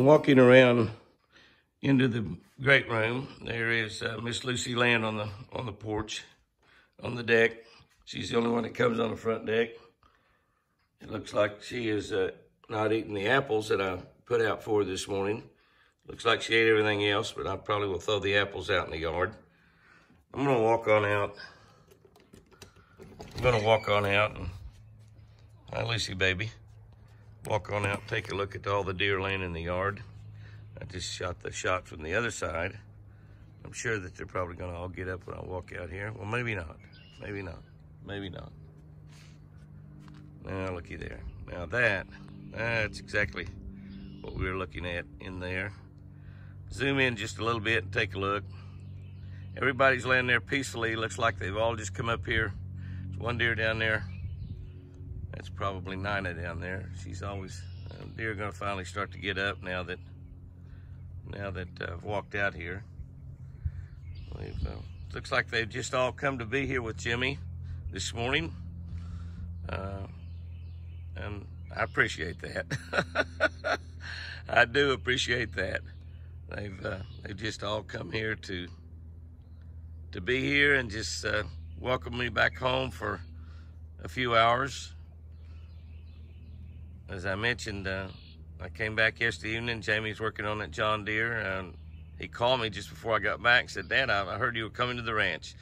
I'm walking around into the great room. There is Miss Lucy laying on the porch, on the deck. She's the only one that comes on the front deck. It looks like she is not eating the apples that I put out for her this morning. Looks like she ate everything else, but I probably will throw the apples out in the yard. I'm gonna walk on out. And, hi Lucy baby. Walk on out, take a look at all the deer laying in the yard. I just shot the shot from the other side. I'm sure that they're probably gonna all get up when I walk out here. Well, maybe not, maybe not, maybe not. Now looky there. Now that's exactly what we were looking at in there. Zoom in just a little bit and take a look. Everybody's laying there peacefully. Looks like they've all just come up here. There's one deer down there. That's probably Nina down there. She's always, deer are gonna finally start to get up now that I've walked out here. Looks like they've just all come to be here with Jimmy this morning. And I appreciate that. I do appreciate that. They've just all come here to be here and just welcome me back home for a few hours. As I mentioned, I came back yesterday evening. Jamie's working on that John Deere, and he called me just before I got back and said, Dad, I heard you were coming to the ranch.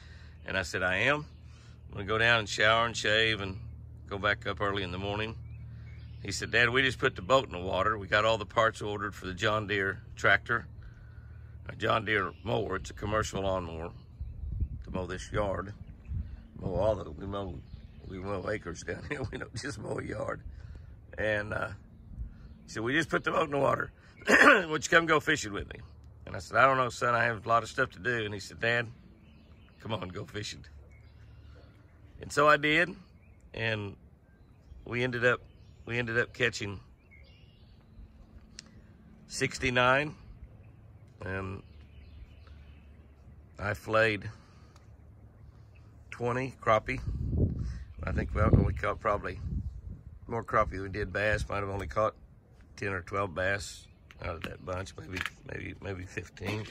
And I said, I am. I'm gonna go down and shower and shave and go back up early in the morning. He said, Dad, we just put the boat in the water. We got all the parts ordered for the John Deere tractor, a John Deere mower. It's a commercial lawnmower to mow this yard. We mow acres down here. We don't just mow a yard. And he said, we just put the boat in the water. Would you come go fishing with me? And I said, I don't know, son. I have a lot of stuff to do. And he said, Dad, come on, go fishing. And so I did. And we ended up catching 69. And I filleted 20 crappie. I think we caught probably more crappie than we did bass. Might have only caught 10 or 12 bass out of that bunch, maybe 15.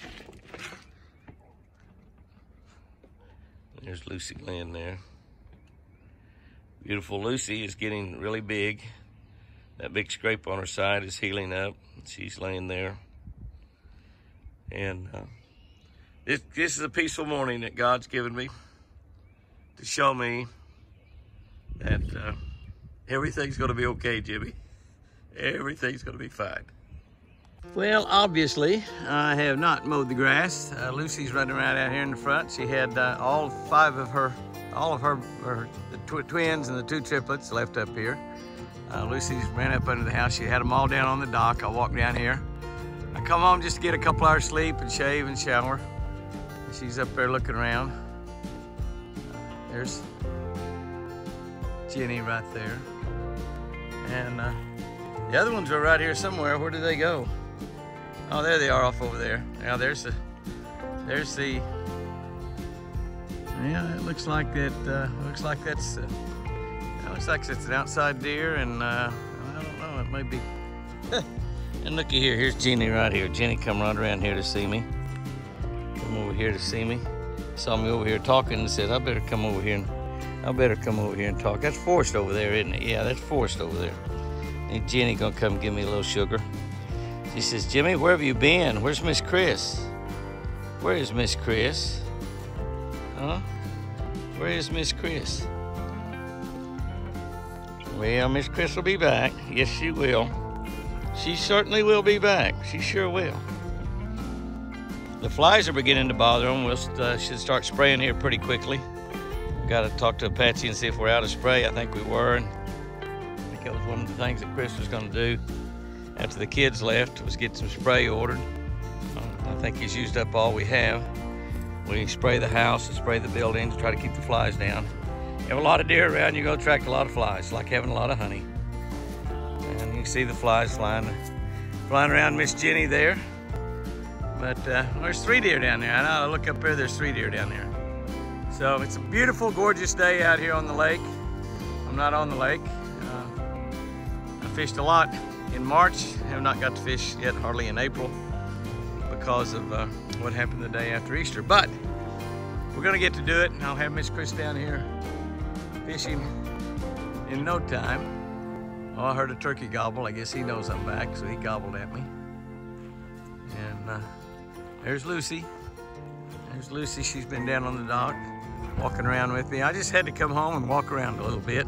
There's Lucy laying there. Beautiful Lucy is getting really big. That big scrape on her side is healing up. She's laying there. And this is a peaceful morning that God's given me to show me that everything's gonna be okay, Jimmy. Everything's gonna be fine. Well, obviously, I have not mowed the grass. Lucy's running around out here in the front. She had all of her twins and the 2 triplets left up here. Lucy's ran up under the house. She had them all down on the dock. I walked down here. I come home just to get a couple hours sleep and shave and shower. She's up there looking around. There's Jenny right there. And the other ones are right here somewhere. Where did they go? Oh, there they are off over there. Now there's the, yeah, it looks like that, looks like it's an outside deer, and I don't know, it may be. And looky here, here's Jenny right here. Jenny come right around here to see me. Come over here to see me. Saw me over here talking and said, I better come over here and talk. That's Forrest over there, isn't it? Yeah, that's Forrest over there. And Jenny gonna come give me a little sugar. She says, Jimmy, where have you been? Where's Miss Chris? Where is Miss Chris? Huh? Where is Miss Chris? Well, Miss Chris will be back. Yes, she will. She certainly will be back. She sure will. The flies are beginning to bother them. We'll should start spraying here pretty quickly. Got to talk to Apache and see if we're out of spray. I think we were. And I think that was one of the things that Chris was going to do after the kids left, was get some spray ordered. I think he's used up all we have. We spray the house and spray the buildings, try to keep the flies down. You have a lot of deer around, you're going to attract a lot of flies. It's like having a lot of honey. And you can see the flies flying around Miss Jenny there. But there's 3 deer down there. I know, I look up there, there's 3 deer down there. So it's a beautiful, gorgeous day out here on the lake. I'm not on the lake. I fished a lot in March. Have not got to fish yet, hardly in April, because of what happened the day after Easter. But we're gonna get to do it, and I'll have Miss Chris down here fishing in no time. Oh, I heard a turkey gobble. I guess he knows I'm back, so he gobbled at me. And there's Lucy. There's Lucy. She's been down on the dock, walking around with me. I just had to come home and walk around a little bit.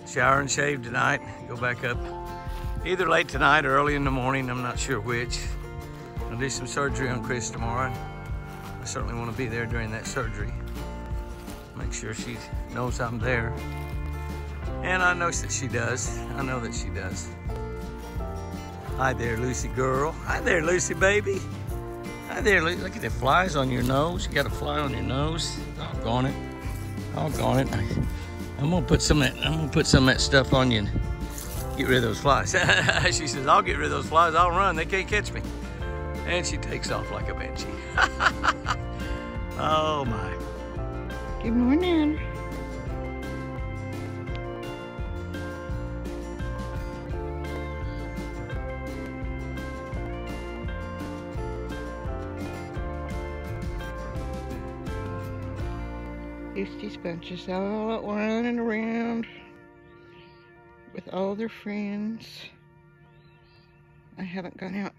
Shower and shave tonight. Go back up either late tonight or early in the morning. I'm not sure which. I'll do some surgery on Chris tomorrow. I certainly want to be there during that surgery. Make sure she knows I'm there. And I know that she does. I know that she does. Hi there, Lucy girl. Hi there, Lucy baby. Hi there, Lucy. Look at the flies on your nose. You got a fly on your nose. Doggone it. Doggone it. I'm gonna put some of that stuff on you and get rid of those flies. She says, I'll get rid of those flies. I'll run. They can't catch me. And she takes off like a banshee. Oh my. Good morning. These bunches all out running around with all their friends. I haven't gone out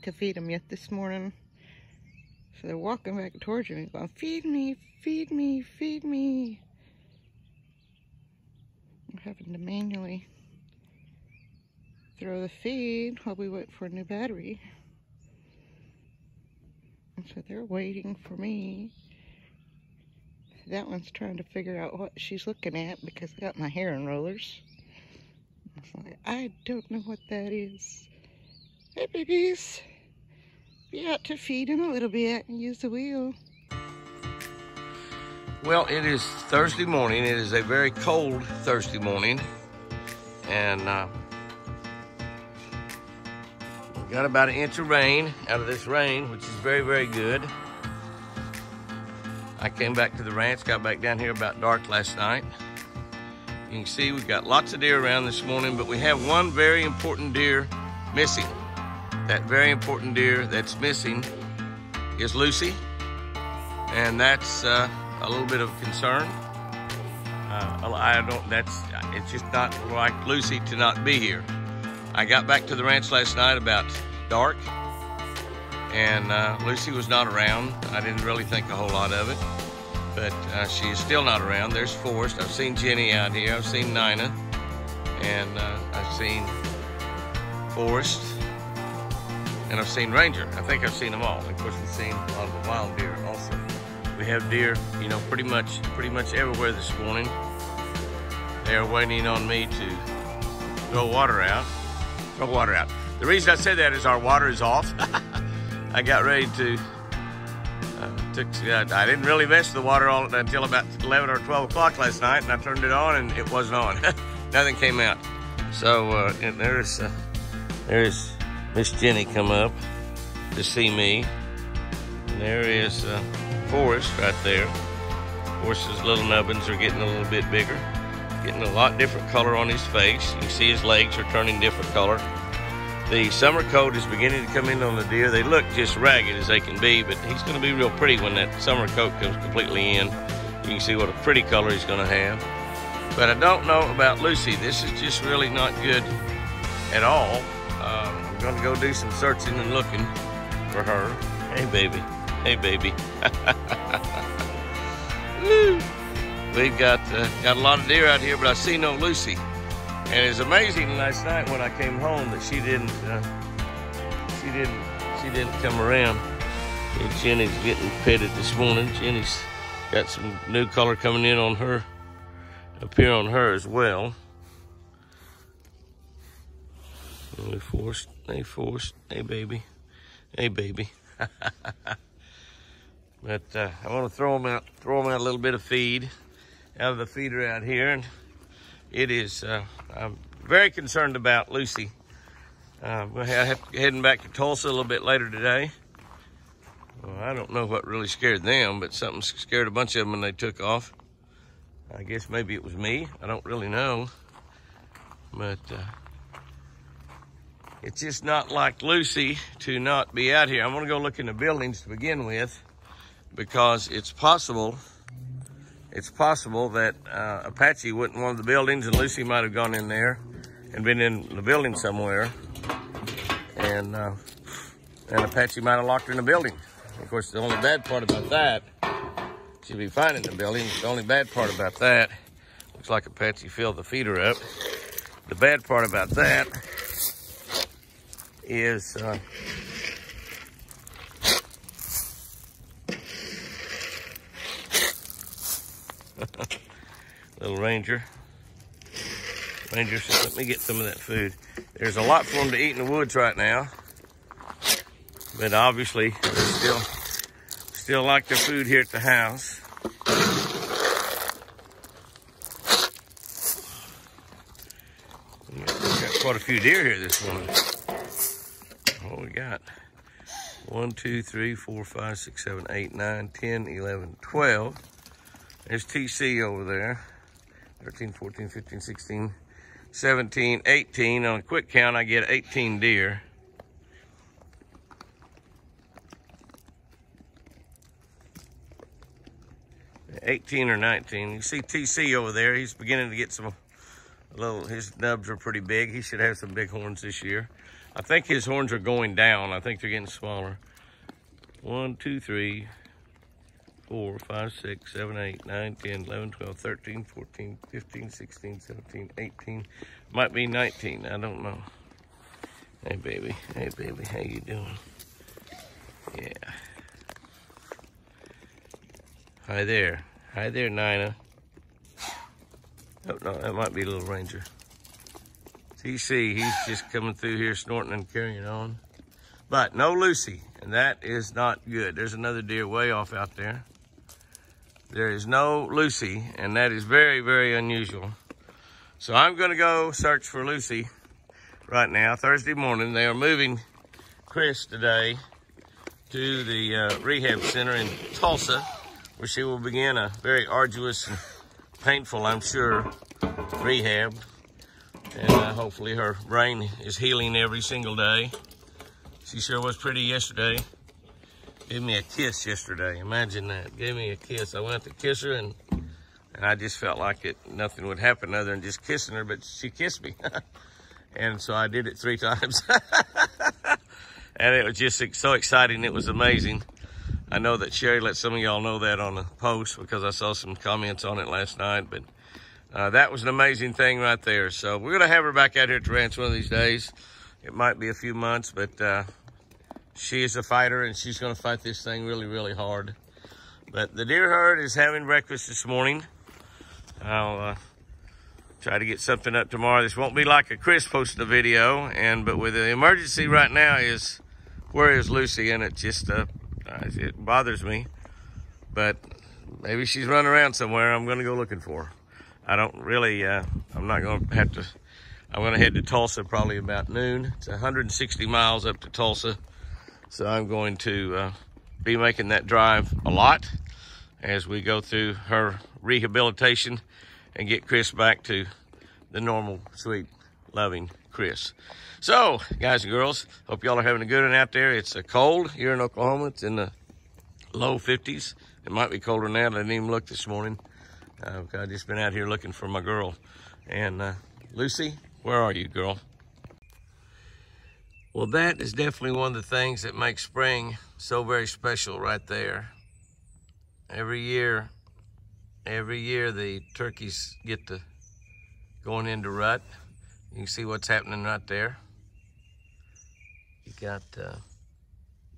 to feed them yet this morning. So they're walking back towards me going, feed me, feed me, feed me. I'm having to manually throw the feed while we wait for a new battery. And so they're waiting for me. That one's trying to figure out what she's looking at because I got my hair in rollers. It's like, I don't know what that is. Hey babies, be out to feed in a little bit and use the wheel. Well, it is Thursday morning. It is a very cold Thursday morning. And we got about 1 inch of rain out of this rain, which is very, very good. I came back to the ranch, got back down here about dark last night. You can see we've got lots of deer around this morning, but we have one very important deer missing. That very important deer that's missing is Lucy, and that's a little bit of concern. It's just not like Lucy to not be here. I got back to the ranch last night about dark, and Lucy was not around. I didn't really think a whole lot of it, but she is still not around. There's Forrest. I've seen Jenny out here. I've seen Nina, and I've seen Forrest, and I've seen Ranger. I think I've seen them all. Of course, we've seen a lot of the wild deer also. We have deer, you know, pretty much everywhere this morning. They are waiting on me to throw water out. Throw water out. The reason I said that is our water is off. I got ready to, I didn't really mess with the water all until about 11 or 12 o'clock last night, and I turned it on and it wasn't on. Nothing came out. So and there's Miss Jenny come up to see me. And there is Forrest right there. Forrest's little nubbins are getting a little bit bigger, getting a lot different color on his face. You can see his legs are turning different color. The summer coat is beginning to come in on the deer. They look just ragged as they can be, but he's going to be real pretty when that summer coat comes completely in. You can see what a pretty color he's going to have. But I don't know about Lucy. This is just really not good at all. I'm going to go do some searching and looking for her. Hey, baby. Hey, baby. Woo. We've got a lot of deer out here, but I see no Lucy. And it's amazing last night when I came home that she didn't come around. And Jenny's getting petted this morning. Jenny's got some new color coming in on her, up here on her as well. Hey, Forrest. Hey, Forrest. Hey, baby. Hey, baby. But I want to throw them out a little bit of feed out of the feeder out here, and it is. I'm very concerned about Lucy. We're heading back to Tulsa a little bit later today. Well, I don't know what really scared them, but something scared a bunch of them when they took off. I guess maybe it was me. I don't really know. But It's just not like Lucy to not be out here. I'm gonna go look in the buildings to begin with, because it's possible that Apache went in one of the buildings and Lucy might have gone in there and been in the building somewhere, and Apache might have locked her in the building. Of course, the only bad part about that, she'll be fine in the building. The only bad part about that, looks like Apache filled the feeder up. The bad part about that is little Ranger said, let me get some of that food. There's a lot for them to eat in the woods right now, but obviously they still like their food here at the house. We've got quite a few deer here this morning. What we got? 1, 2, 3, 4, 5, 6, 7, 8, 9, 10, 11, 12. There's TC over there. 13, 14, 15, 16, 17, 18. On a quick count, I get 18 deer. $18 or $19. You see TC over there. He's beginning to get his nubs are pretty big. He should have some big horns this year. I think his horns are going down. I think they're getting smaller. 1, 2, 3, 4, 5, 6, 7, 8, 9, 10, 11, 12, 13, 14, 15, 16, 17, 18. Might be 19. I don't know. Hey, baby. Hey, baby. How you doing? Yeah. Hi there. Hi there, Nina. Oh, no, that might be a little Ranger. TC, he's just coming through here snorting and carrying on. But no Lucy, and that is not good. There's another deer way off out there. There is no Lucy, and that is very, very unusual. So I'm gonna go search for Lucy right now, Thursday morning. They are moving Chris today to the rehab center in Tulsa, where she will begin a very arduous and painful, I'm sure, rehab. And hopefully her brain is healing every single day. She sure was pretty yesterday. Gave me a kiss yesterday. Imagine that. Gave me a kiss. I went to kiss her, and I just felt like nothing would happen other than just kissing her, but she kissed me. And so I did it 3 times. And it was just so exciting. It was amazing. I know that Sherry let some of y'all know that on the post, because I saw some comments on it last night. But that was an amazing thing right there. So we're going to have her back out here at the ranch one of these days. It might be a few months, but she is a fighter, and she's going to fight this thing really, really hard. But the deer herd is having breakfast this morning. I'll try to get something up tomorrow. This won't be like a Chris posted a video, but with the emergency right now is, where is Lucy? And it just it bothers me. But maybe she's running around somewhere. I'm going to go looking for her. I don't really. I'm not going to have to. I'm going to head to Tulsa probably about noon. It's 160 miles up to Tulsa. So I'm going to be making that drive a lot as we go through her rehabilitation and get Chris back to the normal, sweet, loving Chris. So, guys and girls, hope y'all are having a good one out there. It's cold here in Oklahoma. It's in the low 50s. It might be colder now. I didn't even look this morning. I've just been out here looking for my girl. And Lucy, where are you, girl? Well, that is definitely one of the things that makes spring so very special right there. Every year the turkeys get to going into rut. You can see what's happening right there. You got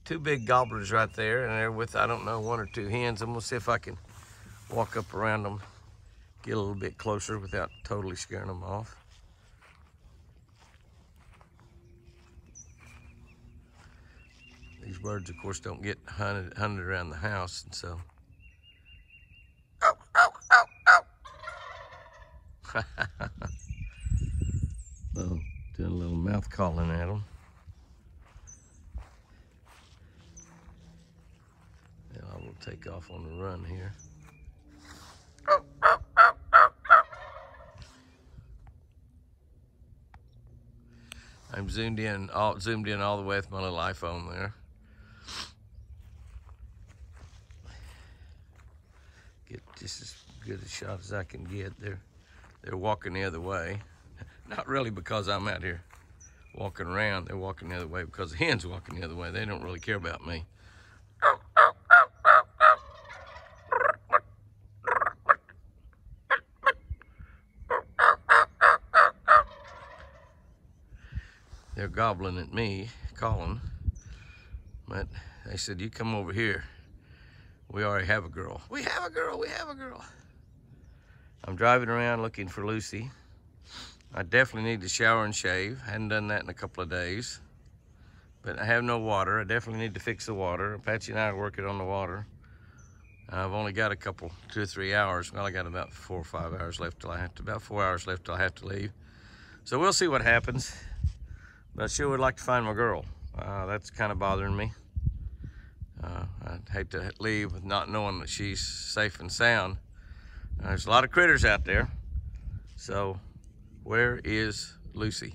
2 big gobblers right there, and they're with, I don't know, 1 or 2 hens. I'm gonna see if I can walk up around them, get a little bit closer without totally scaring them off. These birds, of course, don't get hunted around the house, and so. Ow, ow, ow, ow. Well, doing a little mouth calling at them. Yeah, I will take off on the run here. Ow, ow, ow, ow, ow. I'm zoomed in all the way with my little iPhone there. Get just as good a shot as I can get. They're walking the other way. Not really because I'm out here walking around. They're walking the other way because the hen's walking the other way. They don't really care about me. They're gobbling at me, calling, but they said, you come over here. We already have a girl. We have a girl, we have a girl. I'm driving around looking for Lucy. I definitely need to shower and shave. Hadn't done that in a couple of days, but I have no water. I definitely need to fix the water. Apache and I are working on the water. I've only got 2 or 3 hours. Well, I got about 4 or 5 hours left till about 4 hours left till I have to leave. So we'll see what happens. But I sure would like to find my girl. That's kind of bothering me. I'd hate to leave with not knowing that she's safe and sound. There's a lot of critters out there. So where is Lucy?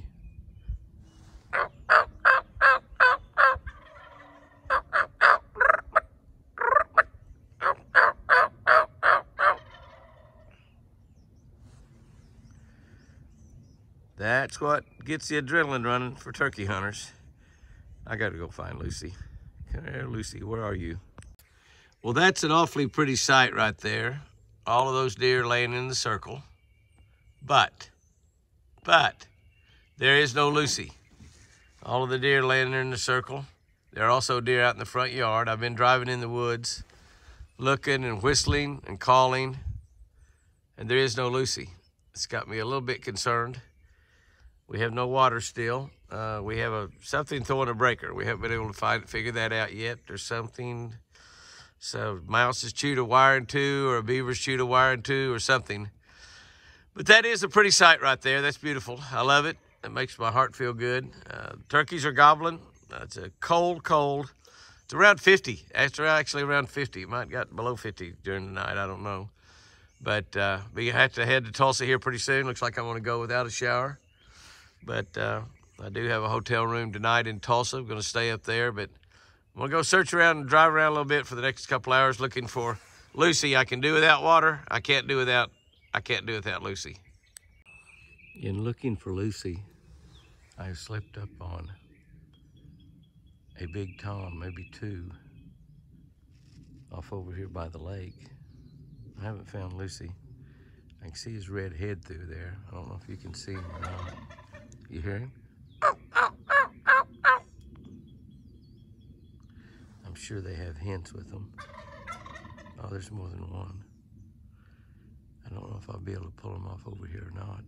That's what gets the adrenaline running for turkey hunters. I gotta go find Lucy. Come here, Lucy, where are you? Well, that's an awfully pretty sight right there. All of those deer laying in the circle. But, there is no Lucy. All of the deer laying there in the circle. There are also deer out in the front yard. I've been driving in the woods, looking and whistling and calling, and there is no Lucy. It's got me a little bit concerned. We have no water still. We have something throwing a breaker. We haven't been able to figure that out yet. There's something, so mouse has chewed a wire in two, or a beaver's chewed a wire in two, or something. But that is a pretty sight right there. That's beautiful. I love it. It makes my heart feel good. Turkeys are gobbling. It's a cold. It's around 50. It's actually around 50. It might have got below 50 during the night. I don't know. But we have to head to Tulsa here pretty soon. Looks like I'm going to go without a shower. But I do have a hotel room tonight in Tulsa. I'm going to stay up there, but I'm going to go search around and drive around a little bit for the next couple hours looking for Lucy. I can do without water. I can't do without Lucy. In looking for Lucy, I slipped up on a big tom, maybe 2, off over here by the lake. I haven't found Lucy. I can see his red head through there. I don't know if you can see him or not. You hear him? I'm sure they have hens with them. Oh, there's more than one. I don't know if I'll be able to pull them off over here or not.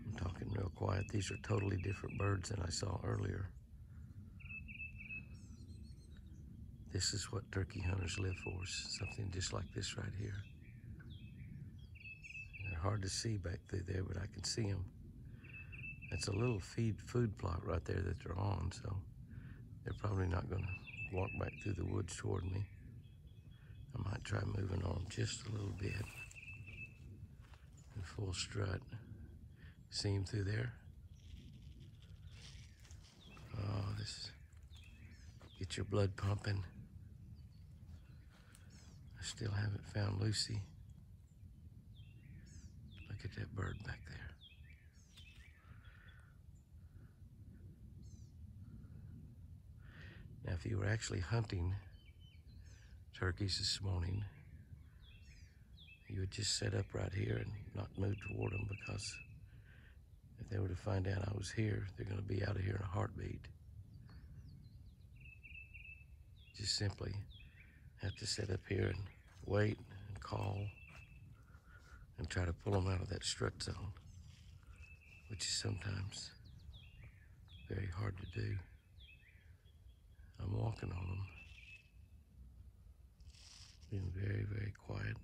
I'm talking real quiet. These are totally different birds than I saw earlier. This is what turkey hunters live for, something just like this right here. They're hard to see back through there, but I can see them. It's a little food plot right there that they're on, so they're probably not going to walk back through the woods toward me. I might try moving on them just a little bit. In full strut. See him through there? Oh, this get your blood pumping. I still haven't found Lucy. Look at that bird back there. Now, if you were actually hunting turkeys this morning, you would just set up right here and not move toward them, because if they were to find out I was here, they're going to be out of here in a heartbeat. Just simply have to sit up here and wait and call and try to pull them out of that strut zone, which is sometimes very hard to do. I'm walking on them, being very, very quiet.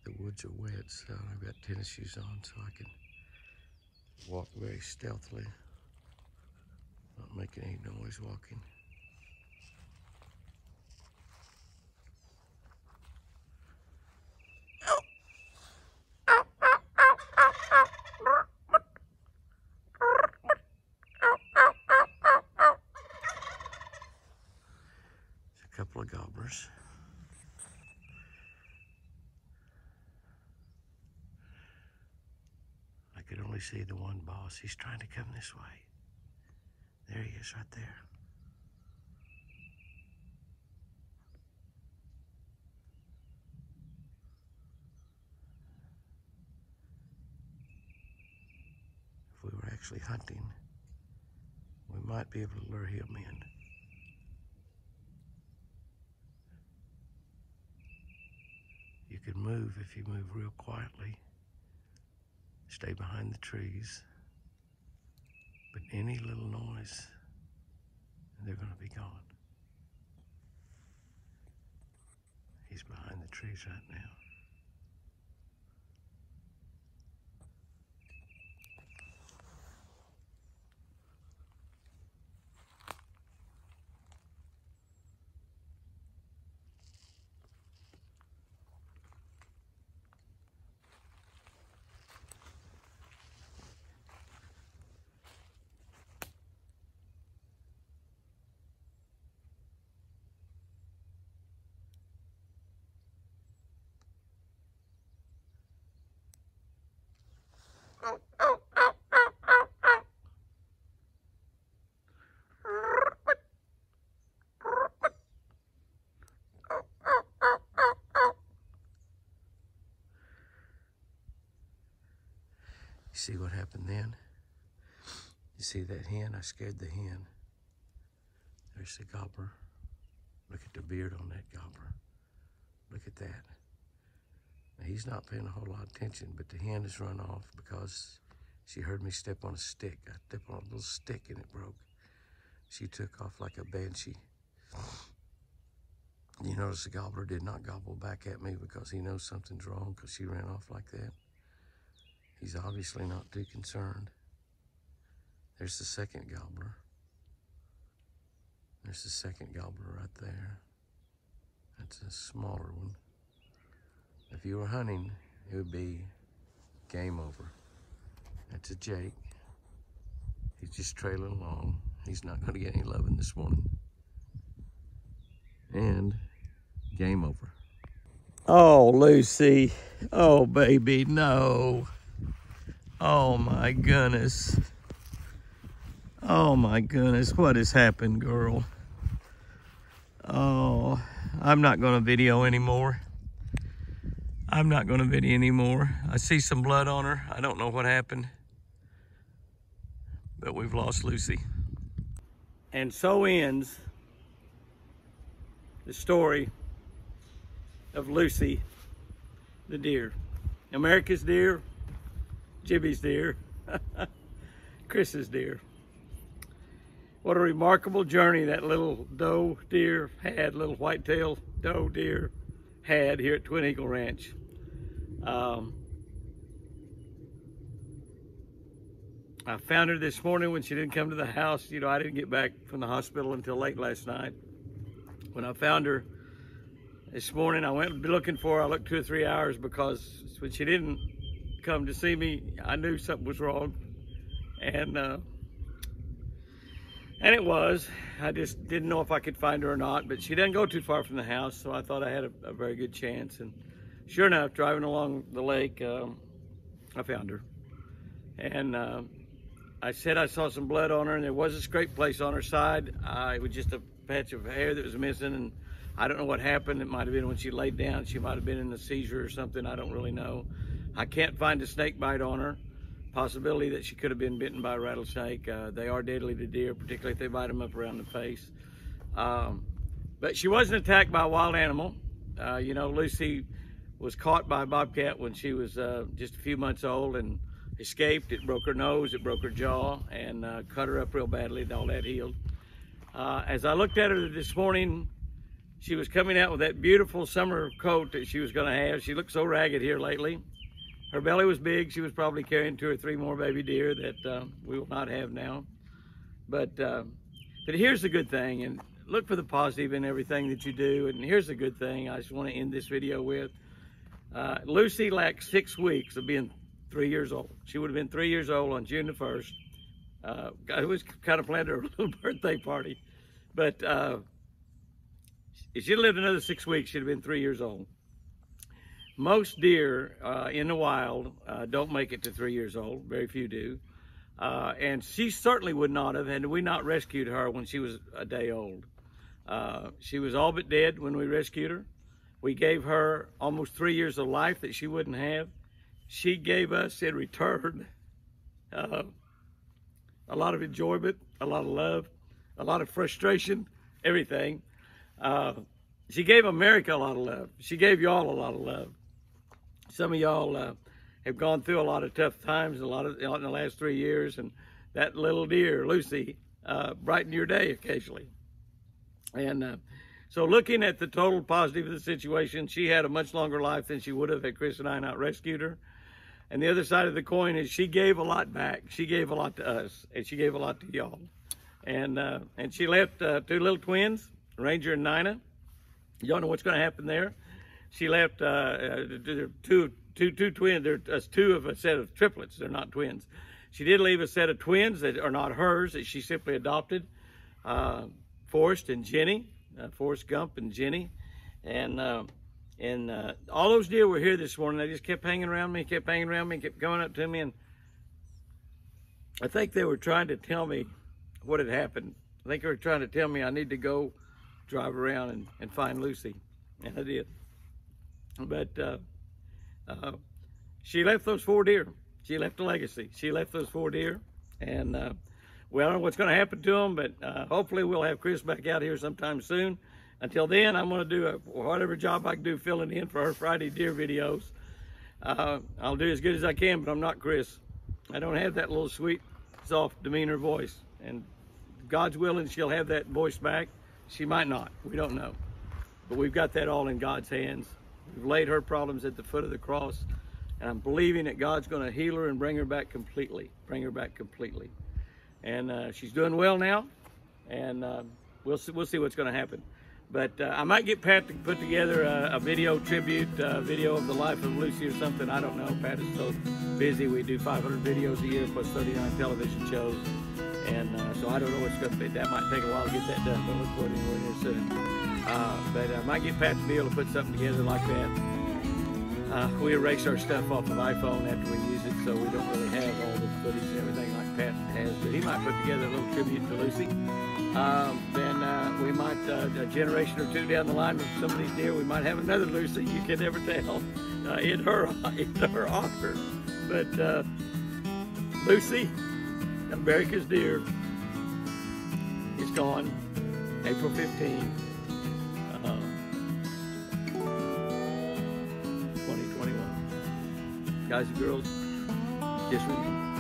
The woods are wet, so I've got tennis shoes on so I can walk very stealthily, not making any noise walking. could only see the one boss. He's trying to come this way. There he is, right there. If we were actually hunting, we might be able to lure him in. You could move if you move real quietly. Stay behind the trees. But any little noise, and they're gonna be gone. He's behind the trees right now. You see what happened then? You see that hen? I scared the hen. There's the gobbler. Look at the beard on that gobbler. Look at that. Now, he's not paying a whole lot of attention, but the hen has run off because she heard me step on a stick. I stepped on a little stick and it broke. She took off like a banshee. You notice the gobbler did not gobble back at me because he knows something's wrong because she ran off like that. He's obviously not too concerned. There's the second gobbler. There's the second gobbler right there. That's a smaller one. If you were hunting, it would be game over. That's a Jake. He's just trailing along. He's not going to get any loving this morning. And game over. Oh, Lucy. Oh, baby, no. Oh, my goodness. Oh, my goodness. What has happened, girl? Oh, I'm not going to video anymore. I'm not going to video anymore. I see some blood on her. I don't know what happened. But we've lost Lucy. And so ends the story of Lucy, the deer. America's deer, Jimmy's deer, Chris's deer. What a remarkable journey that little doe deer had, little whitetail doe deer had here at Twin Eagle Ranch. I found her this morning when she didn't come to the house. You know, I didn't get back from the hospital until late last night. When I found her this morning, I went looking for her. I looked 2 or 3 hours because when she didn't come to see me, I knew something was wrong. And it was. I just didn't know if I could find her or not, but she doesn't go too far from the house, so I thought I had a very good chance. And sure enough, driving along the lake, I found her. And I said I saw some blood on her, and there was a scrape place on her side. It was just a patch of hair that was missing, and I don't know what happened. It might have been when she laid down. She might have been in a seizure or something. I don't really know. I can't find a snake bite on her. Possibility that she could have been bitten by a rattlesnake. They are deadly to deer, particularly if they bite them up around the face. But she wasn't attacked by a wild animal. You know, Lucy was caught by a bobcat when she was just a few months old and escaped. It broke her nose, it broke her jaw, and cut her up real badly, and all that healed. As I looked at her this morning, she was coming out with that beautiful summer coat that she was going to have. She looked so ragged here lately. Her belly was big. She was probably carrying 2 or 3 more baby deer that we will not have now. But here's the good thing, and look for the positive in everything that you do. And here's the good thing I just want to end this video with. Lucy lacked 6 weeks of being 3 years old. She would have been 3 years old on June the 1st. I was kind of planned her little birthday party. But if she'd lived another 6 weeks, she'd have been 3 years old. most deer in the wild don't make it to 3 years old. Very few do. And she certainly would not have had we not rescued her when she was a day old. She was all but dead when we rescued her. We gave her almost 3 years of life that she wouldn't have. She gave us in return a lot of enjoyment, a lot of love, a lot of frustration, everything. She gave America a lot of love. She gave y'all a lot of love. Some of y'all have gone through a lot of tough times, in the last 3 years, and that little deer, Lucy, brightened your day occasionally. And so looking at the total positive of the situation, she had a much longer life than she would have had Chris and I not rescued her. And the other side of the coin is she gave a lot back. She gave a lot to us, and she gave a lot to y'all. And she left 2 little twins, Ranger and Nina. You don't know what's going to happen there. She left two twins. There's 2 of a set of triplets. They're not twins. She did leave a set of twins that are not hers, that she simply adopted. Forrest and Jenny, Forrest Gump and Jenny. And all those deer were here this morning. They just kept hanging around me, kept going up to me. And I think they were trying to tell me what had happened. I think they were trying to tell me I need to go drive around and find Lucy. And I did. But she left those 4 deer. She left a legacy. She left those 4 deer. And well, I don't know what's going to happen to them, but hopefully we'll have Chris back out here sometime soon. Until then, I'm going to do whatever job I can do filling in for her Friday deer videos. I'll do as good as I can, but I'm not Chris. I don't have that little sweet, soft demeanor voice. And God's willing, she'll have that voice back. She might not. We don't know. But we've got that all in God's hands. We've laid her problems at the foot of the cross. And I'm believing that God's going to heal her and bring her back completely. Bring her back completely. And she's doing well now. And we'll see what's going to happen. But I might get Pat to put together a video tribute, video of the life of Lucy or something. I don't know. Pat is so busy. We do 500 videos a year plus 39 television shows. And so I don't know what's going to be. That might take a while to get that done, but look for it anywhere here soon. But I might get Pat to be able to put something together like that. We erase our stuff off of iPhone after we use it, so we don't really have all the footage and everything like Pat has. But he might put together a little tribute to Lucy. Then we might, a generation or 2 down the line with some of these deer, we might have another Lucy. You can never tell in her honor. But Lucy, America's deer, is gone April 15, 2021. Guys and girls, just remember,